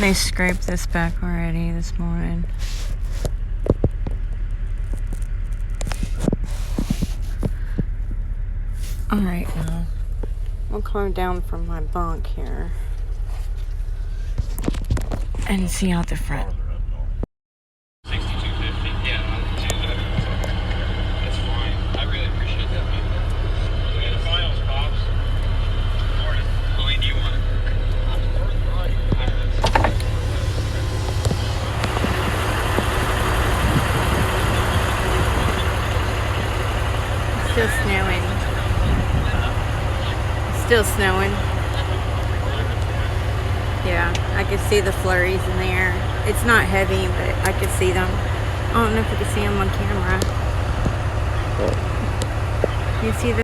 They scraped this back already this morning. Alright, now I'll climb down from my bunk here and see out the front. 6250. Yeah, that's fine. I really appreciate that, man. The finals, pops. Morning. How many do you want? Still snowing. Still snowing. Yeah, I can see the flurries in the air. It's not heavy, but I can see them. I don't know if you can see them on camera. You see the